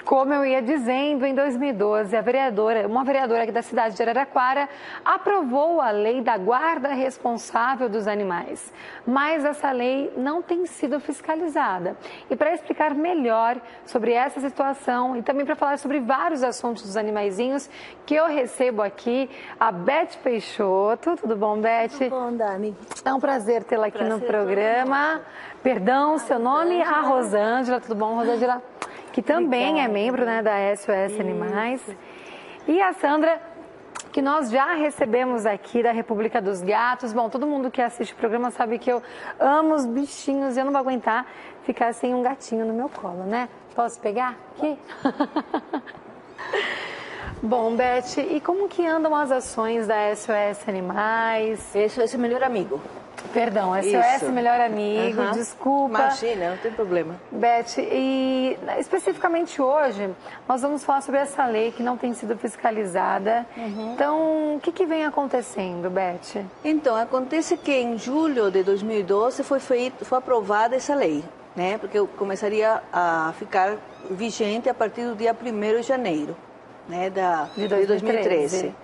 Como eu ia dizendo, em 2012, uma vereadora aqui da cidade de Araraquara aprovou a lei da guarda responsável dos animais. Mas essa lei não tem sido fiscalizada. E para explicar melhor sobre essa situação e também para falar sobre vários assuntos dos animaizinhos, que eu recebo aqui a Beth Peixoto. Tudo bom, Beth? Tudo bom, Dani. É um prazer tê-la aqui no programa. Perdão, seu nome? A Rosângela. Tudo bom, Rosângela? Que também é membro, né, da SOS Animais. E a Sandra, que nós já recebemos aqui da República dos Gatos. Bom, todo mundo que assiste o programa sabe que eu amo os bichinhos e eu não vou aguentar ficar sem um gatinho no meu colo, né? Posso pegar aqui? Bom, Beth, e como que andam as ações da SOS Animais? SOS Melhor Amigo. Perdão, SOS Isso. Melhor Amigo, desculpa. Imagina, não tem problema. Beth, e especificamente hoje, nós vamos falar sobre essa lei que não tem sido fiscalizada. Então, o que vem acontecendo, Beth? Então, acontece que em julho de 2012 foi aprovada essa lei, né? Porque começaria a ficar vigente a partir do dia 1º de janeiro, né? De 2013.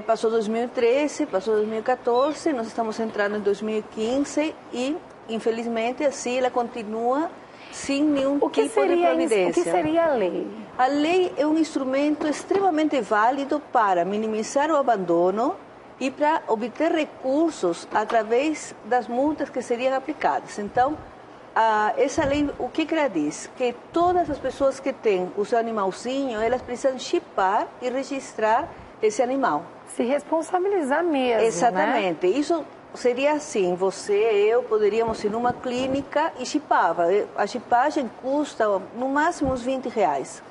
Passou 2013, passou 2014, nós estamos entrando em 2015 e, infelizmente, assim ela continua sem nenhum tipo de providência. O que seria a lei? A lei é um instrumento extremamente válido para minimizar o abandono e para obter recursos através das multas que seriam aplicadas. Então, essa lei, o que ela diz? Que todas as pessoas que têm o seu animalzinho, elas precisam chipar e registrar esse animal. Se responsabilizar mesmo, Exatamente. Né? Isso seria assim, você e eu poderíamos ir numa clínica e chipava. A chipagem custa no máximo uns R$20.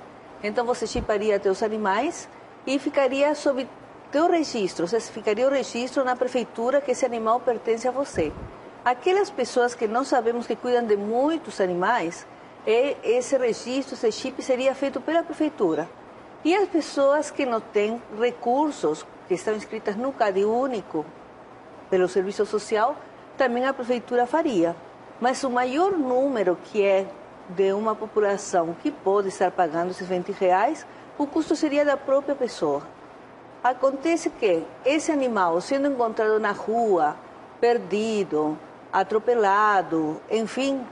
Então você chiparia teus animais e ficaria sob teu registro. Você ficaria o registro na prefeitura que esse animal pertence a você. Aquelas pessoas que não sabemos que cuidam de muitos animais, esse registro, esse chip seria feito pela prefeitura. E as pessoas que não têm recursos, que estão inscritas no CAD único, pelo Serviço Social, também a prefeitura faria. Mas o maior número que é de uma população que pode estar pagando esses R$20, o custo seria da própria pessoa. Acontece que esse animal, sendo encontrado na rua, perdido, atropelado, enfim,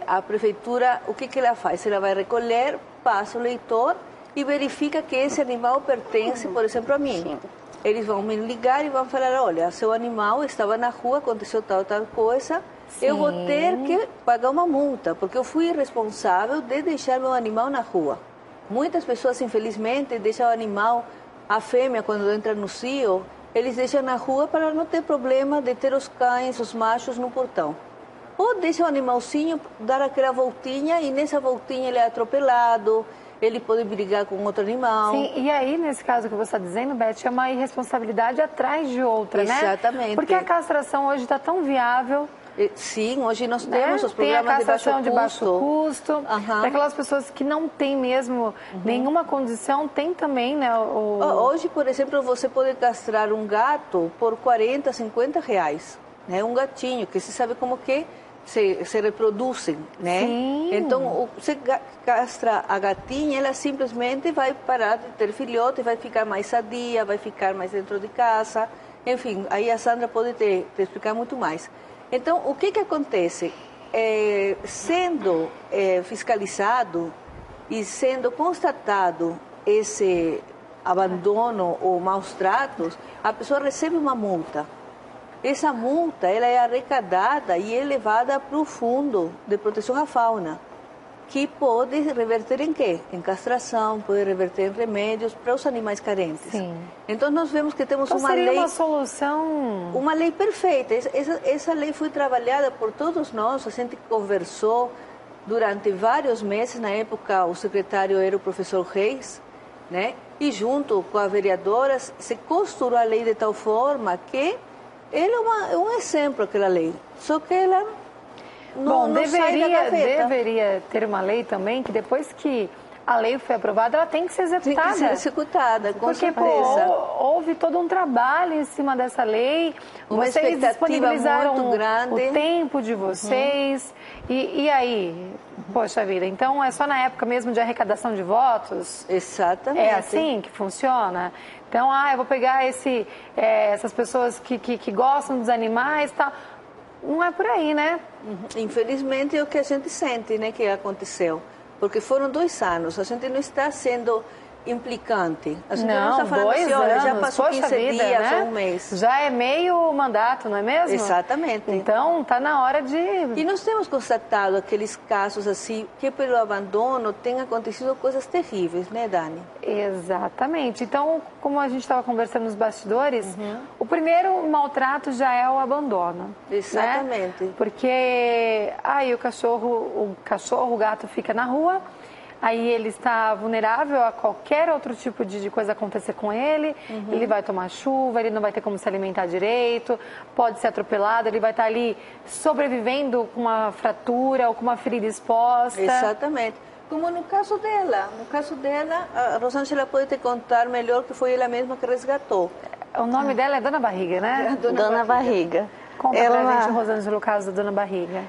a prefeitura, o que ela faz? Ela vai recolher, passa o leitor e verifica que esse animal pertence, por exemplo, a mim. Sim. Eles vão me ligar e vão falar, olha, seu animal estava na rua, aconteceu tal coisa, Sim. Eu vou ter que pagar uma multa, porque eu fui responsável de deixar meu animal na rua. Muitas pessoas, infelizmente, deixam o animal, a fêmea, quando entra no cio, eles deixam na rua para não ter problema de ter os cães, os machos no portão. Ou deixam o animalzinho dar aquela voltinha e nessa voltinha ele é atropelado, ele pode brigar com outro animal. Sim, e aí, nesse caso que você está dizendo, Beth, é uma irresponsabilidade atrás de outra, né? Exatamente. Porque a castração hoje está tão viável. Sim, hoje nós temos os programas tem a castração de baixo custo. Para aquelas pessoas que não têm mesmo nenhuma condição, tem também, né? Hoje, por exemplo, você pode castrar um gato por R$40, R$50, né? Um gatinho, que se sabe como que se reproduzem, né? Sim. Então, você castra a gatinha, ela simplesmente vai parar de ter filhote, vai ficar mais sadia, vai ficar mais dentro de casa. Enfim, aí a Sandra pode te explicar muito mais. Então, o que acontece? Sendo fiscalizado e sendo constatado esse abandono ou maus tratos, a pessoa recebe uma multa. Essa multa ela é arrecadada e é levada para o Fundo de Proteção à Fauna, que pode reverter em quê? Em castração, pode reverter em remédios para os animais carentes. Sim. Então nós vemos que temos uma seria lei... uma solução... Uma lei perfeita. Essa lei foi trabalhada por todos nós, a gente conversou durante vários meses. Na época o secretário era o professor Reis, né? E junto com as vereadoras se costurou a lei de tal forma que ela é um exemplo, aquela lei. Só que ela não sai da gaveta. Deveria ter uma lei também que depois que a lei foi aprovada, ela tem que ser executada. Tem que ser executada, com certeza. Porque houve todo um trabalho em cima dessa lei. Uma vocês disponibilizaram muito grande. O tempo de vocês. E aí, Poxa vida, então é só na época mesmo de arrecadação de votos? Exatamente. É assim que funciona? Então, eu vou pegar essas pessoas que gostam dos animais e tal. Não é por aí, né? Infelizmente é o que a gente sente, né, que aconteceu. Porque foram 2 anos, a gente não está sendo implicante. A gente não está falando 2 assim, olha, anos, já passou 15 vida, dias né? ou um mês. Já é meio mandato, não é mesmo? Exatamente. Então, tá na hora de... E nós temos constatado aqueles casos assim, que pelo abandono tem acontecido coisas terríveis, né, Dani? Exatamente. Então, como a gente estava conversando nos bastidores, o primeiro maltrato já é o abandono. Exatamente. Né? Porque aí o gato fica na rua, aí ele está vulnerável a qualquer outro tipo de coisa acontecer com ele, ele vai tomar chuva, ele não vai ter como se alimentar direito, pode ser atropelado, ele vai estar ali sobrevivendo com uma fratura ou com uma ferida exposta. Exatamente. Como no caso dela. No caso dela, a Rosângela pode te contar melhor que foi ela mesma que resgatou. O nome dela é Dona Barriga, né? Dona Barriga. Conta pra gente, Rosângela, o caso da Dona Barriga.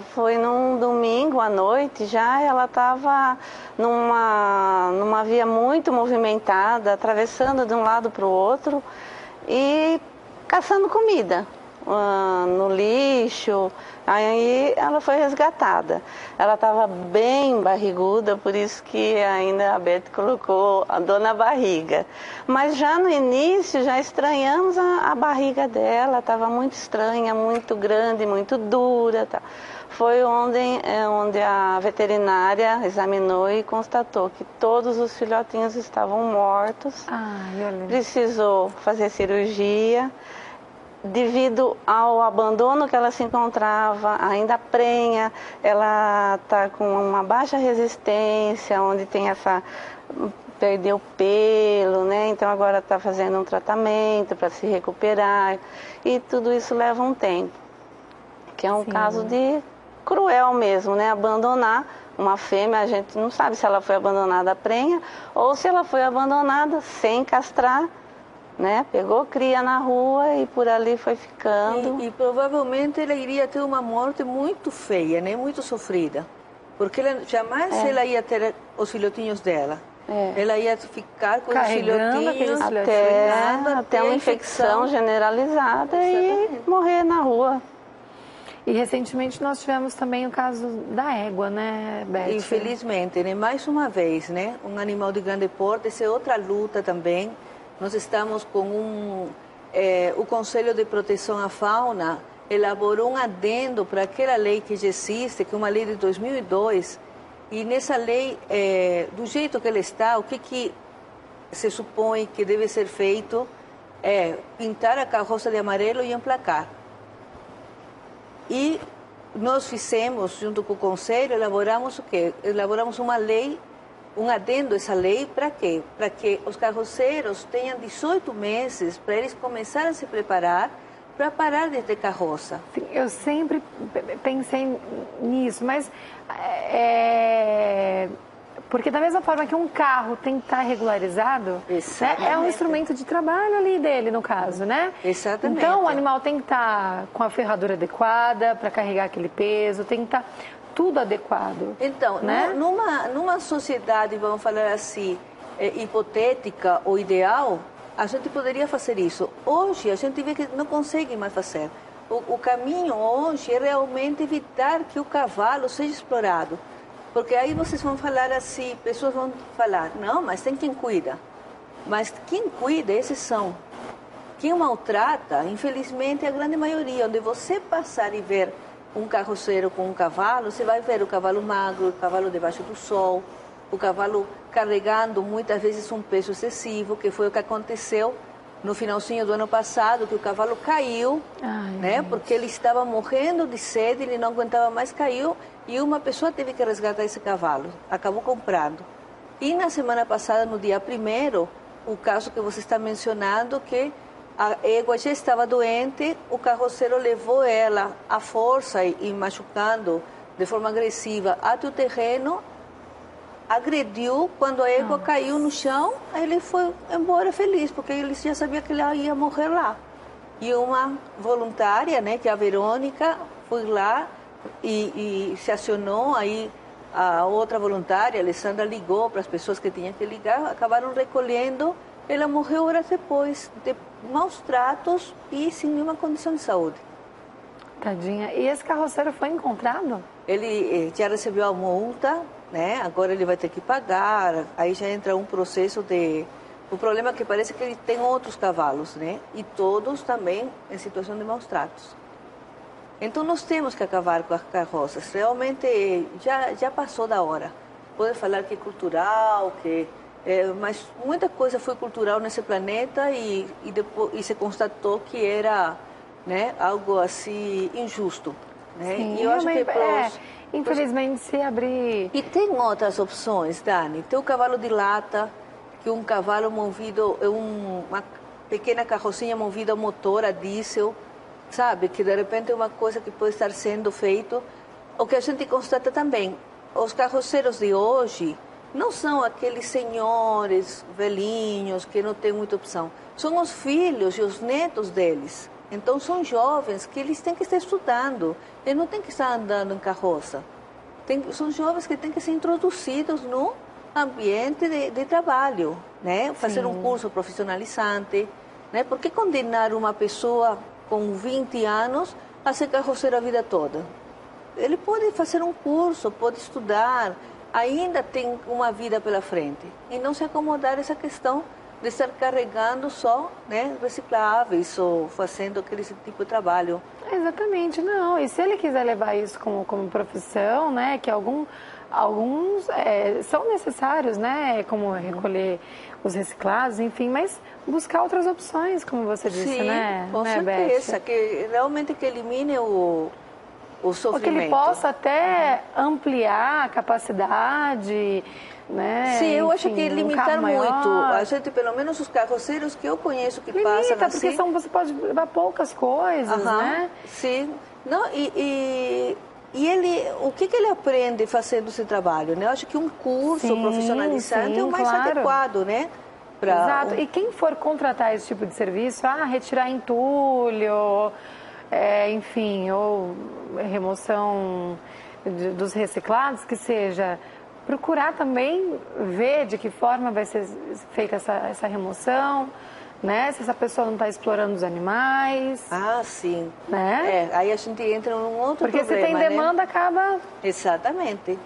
Foi num domingo à noite já, ela estava numa via muito movimentada, atravessando de um lado para o outro e caçando comida no lixo. Aí ela foi resgatada. Ela estava bem barriguda, por isso que ainda a Beth colocou a Dona Barriga. Mas já no início, já estranhamos a barriga dela, estava muito estranha, muito grande, muito dura. Tá. Foi onde a veterinária examinou e constatou que todos os filhotinhos estavam mortos. Precisou fazer cirurgia. Devido ao abandono que ela se encontrava, ainda prenha, ela está com uma baixa resistência, onde tem perdeu pelo, né? Então agora está fazendo um tratamento para se recuperar e tudo isso leva um tempo, que é um caso de cruel mesmo, né? Abandonar uma fêmea, a gente não sabe se ela foi abandonada prenha ou se ela foi abandonada sem castrar, né? Pegou cria na rua e por ali foi ficando. E provavelmente ela iria ter uma morte muito feia, né? Muito sofrida. Porque ela jamais ela ia ter os filhotinhos dela. Ela ia ficar com os filhotinhos até uma infecção generalizada. Exatamente. E morrer na rua. E recentemente nós tivemos também o caso da égua, né, Beth? Infelizmente, né? Mais uma vez, né? Um animal de grande porte, essa é outra luta também. Nós estamos com o Conselho de Proteção à Fauna elaborou um adendo para aquela lei que já existe, que é uma lei de 2002, e nessa lei, do jeito que ela está, o que se supõe que deve ser feito é pintar a carroça de amarelo e emplacar. E nós fizemos, junto com o Conselho, elaboramos o quê? Elaboramos uma lei, um adendo a essa lei, para quê? Para que os carroceiros tenham 18 meses para eles começarem a se preparar para parar de ter carroça. Sim, eu sempre pensei nisso, mas porque da mesma forma que um carro tem que estar regularizado, né, é um instrumento de trabalho ali dele, no caso, né? Exatamente. Então o animal tem que estar com a ferradura adequada para carregar aquele peso, tem que estar tudo adequado. Então, né? numa sociedade, vamos falar assim, hipotética ou ideal, a gente poderia fazer isso. Hoje, a gente vê que não consegue mais fazer. O caminho hoje é realmente evitar que o cavalo seja explorado. Porque aí vocês vão falar assim, pessoas vão falar, não, mas tem quem cuida. Mas quem cuida, esses são. Quem maltrata, infelizmente, é a grande maioria. Onde você passar e ver um carroceiro com um cavalo, você vai ver o cavalo magro, o cavalo debaixo do sol, o cavalo carregando muitas vezes um peso excessivo, que foi o que aconteceu no finalzinho do ano passado, que o cavalo caiu, né? Porque ele estava morrendo de sede, ele não aguentava mais, caiu, e uma pessoa teve que resgatar esse cavalo, acabou comprando. E na semana passada, no dia 1º, o caso que você está mencionando, que a égua já estava doente, o carroceiro levou ela à força e machucando de forma agressiva até o terreno, agrediu, quando a égua caiu no chão, ele foi embora feliz, porque ele já sabia que ela ia morrer lá. E uma voluntária, né, que é a Verônica, foi lá, e se acionou aí a outra voluntária, a Alessandra, ligou para as pessoas que tinham que ligar, acabaram recolhendo. Ela morreu horas depois, de maus tratos e sem nenhuma condição de saúde. Tadinha. E esse carroceiro foi encontrado? Ele já recebeu a multa, né? Agora ele vai ter que pagar. Aí já entra um processo de... O problema é que parece que ele tem outros cavalos, né? E todos também em situação de maus tratos. Então nós temos que acabar com as carroças. Realmente já passou da hora. Pode falar que é cultural, mas muita coisa foi cultural nesse planeta e se constatou que era, né, algo assim injusto. Né? Sim, e eu acho que infelizmente se abrir... E tem outras opções, Dani. Tem o cavalo de lata, que é um cavalo movido, uma pequena carrocinha movida a motor, a diesel, sabe? Que de repente é uma coisa que pode estar sendo feito. O que a gente constata também, os carroceiros de hoje não são aqueles senhores velhinhos que não têm muita opção. São os filhos e os netos deles. Então são jovens que eles têm que estar estudando. Eles não têm que estar andando em carroça. São jovens que têm que ser introduzidos no ambiente de trabalho, né? Fazer um curso profissionalizante, né? Por que condenar uma pessoa com 20 anos a ser carroceiro a vida toda? Ele pode fazer um curso, pode estudar, ainda tem uma vida pela frente. E não se acomodar essa questão de estar carregando só, né, recicláveis ou fazendo aquele tipo de trabalho. Exatamente, não. E se ele quiser levar isso como profissão, né, que alguns são necessários, né, como recolher os reciclados, enfim, mas buscar outras opções, como você disse, sim, né? Com certeza, Beth? Que realmente que elimine o sofrimento. Ou que ele possa até ampliar a capacidade, né? Sim, eu acho Enfim, que limitar muito. A gente, pelo menos os carroceiros que eu conheço que passam assim... porque você pode levar poucas coisas, né? Sim. Não, e ele, o que ele aprende fazendo esse trabalho, né? Eu acho que um curso profissionalizante é o mais adequado, né? Exato. E quem for contratar esse tipo de serviço, retirar entulho, enfim, ou remoção dos reciclados, que seja... Procurar também ver de que forma vai ser feita essa remoção, né? Se essa pessoa não está explorando os animais. Ah, sim. Né? Aí a gente entra num outro Porque problema, se tem demanda, né? Acaba... Exatamente.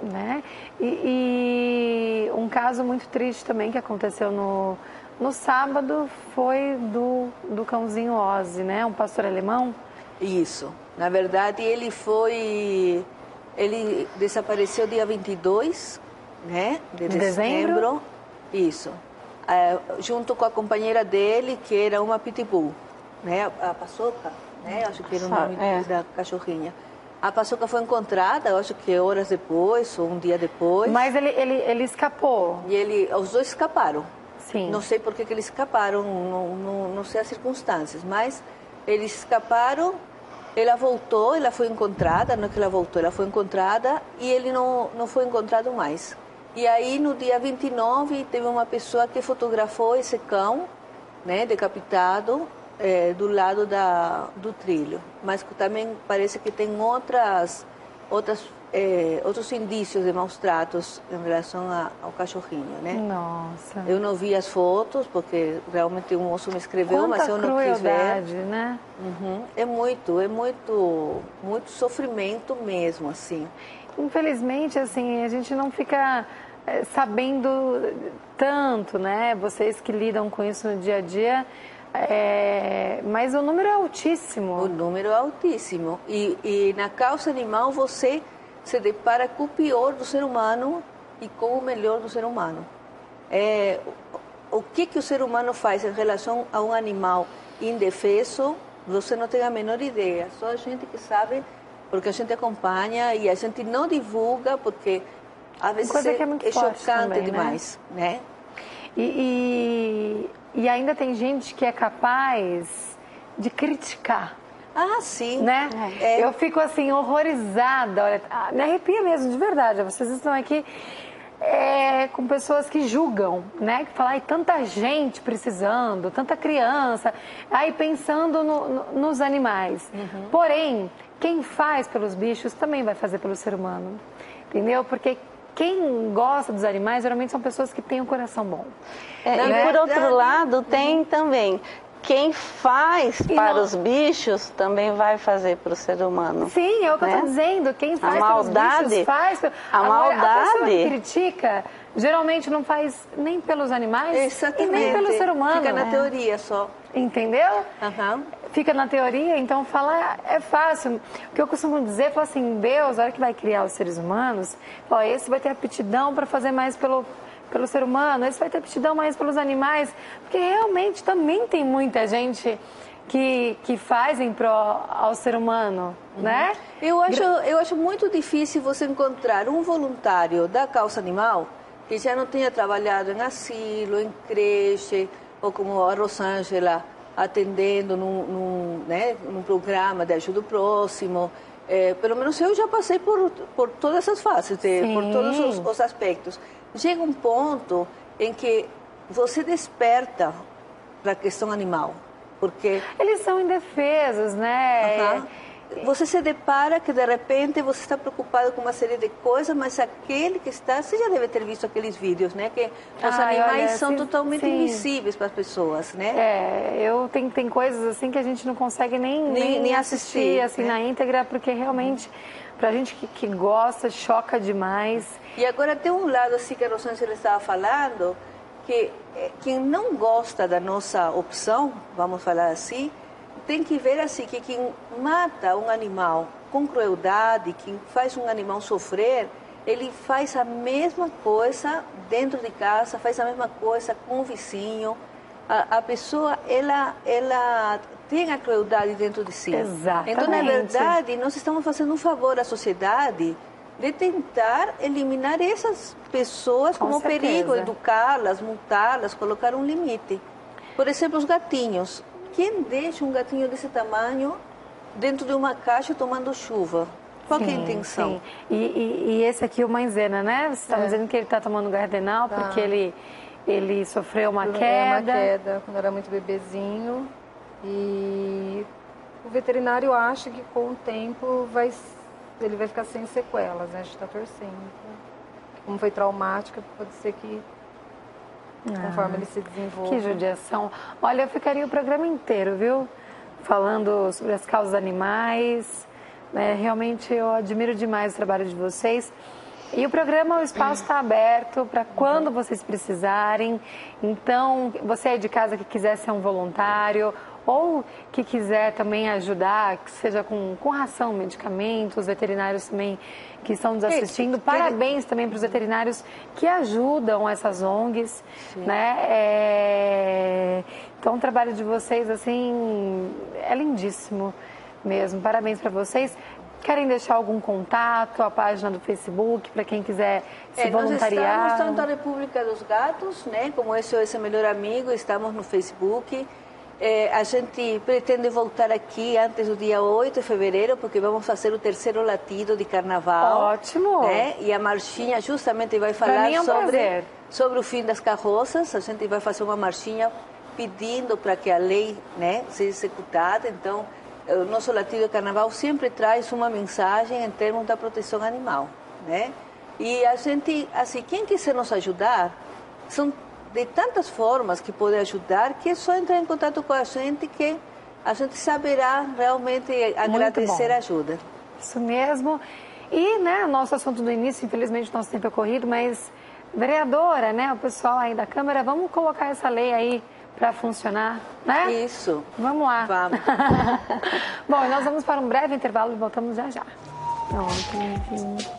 Né? E um caso muito triste também que aconteceu no sábado foi do cãozinho Ozzy, né? Um pastor alemão. Isso. Na verdade, ele desapareceu dia 22, né, de dezembro. Isso. Junto com a companheira dele, que era uma pitbull, né, a Paçoca, né, acho que era o nome da cachorrinha. A Paçoca foi encontrada, acho que horas depois, ou um dia depois. Mas ele escapou? E os dois escaparam. Sim. Não sei por que eles escaparam, não sei as circunstâncias, mas eles escaparam. Ela voltou, ela foi encontrada, não é que ela voltou, ela foi encontrada e ele não foi encontrado mais. E aí no dia 29 teve uma pessoa que fotografou esse cão, né, decapitado, do lado do trilho. Mas também parece que tem outros indícios de maus tratos em relação ao cachorrinho, né? Nossa. Eu não vi as fotos, porque realmente um moço me escreveu, mas eu não quis ver. Né? Uhum. É muito sofrimento mesmo, assim. Infelizmente, assim, a gente não fica sabendo tanto, né? Vocês que lidam com isso no dia a dia, mas o número é altíssimo. O número é altíssimo. E na causa animal você se depara com o pior do ser humano e com o melhor do ser humano. O que o ser humano faz em relação a um animal indefeso, você não tem a menor ideia. Só a gente que sabe, porque a gente acompanha e a gente não divulga, porque às vezes é chocante também, demais, né? E ainda tem gente que é capaz de criticar. Ah, sim. Né? Eu fico assim, horrorizada. Olha, me arrepia mesmo, de verdade. Vocês estão aqui. com pessoas que julgam, né? Que falam, ai, tanta gente precisando, tanta criança, aí pensando nos animais. Porém, quem faz pelos bichos também vai fazer pelo ser humano, entendeu? Porque quem gosta dos animais geralmente são pessoas que têm um coração bom. E por outro lado, tem também quem faz para os bichos também vai fazer para o ser humano. Sim, é o que eu estou dizendo. Quem faz pelos bichos faz. Agora, a pessoa que critica geralmente não faz nem pelos animais e nem pelo ser humano. Fica na teoria só. Entendeu? Fica na teoria, então falar é fácil. O que eu costumo dizer é assim, Deus, na hora que vai criar os seres humanos, esse vai ter aptidão para fazer mais pelo ser humano, esse vai ter aptidão mais pelos animais, porque realmente também tem muita gente que faz em pró ao ser humano, né? Eu acho muito difícil você encontrar um voluntário da causa animal que já não tenha trabalhado em asilo, em creche, ou como a Rosângela atendendo num programa de ajuda ao próximo. Pelo menos eu já passei por todas as fases, por todos os aspectos. Chega um ponto em que você desperta para a questão animal, porque eles são indefesos, né? Você se depara que de repente você está preocupado com uma série de coisas, mas aquele que está, você já deve ter visto aqueles vídeos, né? Que os animais são totalmente invisíveis para as pessoas, né? Tem coisas assim que a gente não consegue nem assistir assim, né? Na íntegra, porque realmente para a gente que gosta, choca demais. E agora tem um lado assim que a Rosângela estava falando, que quem não gosta da nossa opção, vamos falar assim, tem que ver assim que quem mata um animal com crueldade, quem faz um animal sofrer, ele faz a mesma coisa dentro de casa, faz a mesma coisa com o vizinho. A pessoa, ela tem a crueldade dentro de si. Exatamente. Então, na verdade, nós estamos fazendo um favor à sociedade de tentar eliminar essas pessoas como perigo, educá-las, multá-las, colocar um limite. Por exemplo, os gatinhos. Quem deixa um gatinho desse tamanho dentro de uma caixa tomando chuva? Qual é a intenção? E esse aqui, o Mãezena, né? Você está dizendo que ele está tomando Gardenal porque ele sofreu uma queda. Quando era muito bebezinho. E o veterinário acha que com o tempo ele vai ficar sem sequelas, né? A gente está torcendo. Como foi traumática, pode ser que conforme ele se desenvolve. Que judiação. Olha, eu ficaria o programa inteiro, viu? Falando sobre as causas animais. Realmente eu admiro demais o trabalho de vocês. E o programa, o espaço está aberto para quando vocês precisarem. Então, você é de casa que quiser ser um voluntário ou que quiser também ajudar, que seja com ração, medicamentos, veterinários também que estão nos assistindo. Parabéns também para os veterinários que ajudam essas ONGs, né? Então, o trabalho de vocês, assim, é lindíssimo mesmo. Parabéns para vocês. Querem deixar algum contato, a página do Facebook, para quem quiser se voluntariar? Nós estamos tanto a República dos Gatos, né, como SOS Melhor Amigo, estamos no Facebook. A gente pretende voltar aqui antes do dia 8 de fevereiro, porque vamos fazer o terceiro latido de carnaval. Ótimo! Né? E a marchinha justamente vai falar sobre o fim das carroças. A gente vai fazer uma marchinha pedindo para que a lei, né, seja executada. Então, o nosso latido de carnaval sempre traz uma mensagem em termos da proteção animal, né? E a gente, assim, quem quiser nos ajudar, são de tantas formas que pode ajudar, que é só entrar em contato com a gente que a gente saberá realmente agradecer a ajuda. Isso mesmo. E, né, nosso assunto do início, infelizmente o nosso tempo é corrido, mas, vereadora, né, o pessoal aí da Câmara, vamos colocar essa lei aí para funcionar, né? Isso. Vamos lá. Vamos. Bom, nós vamos para um breve intervalo e voltamos já já. Pronto,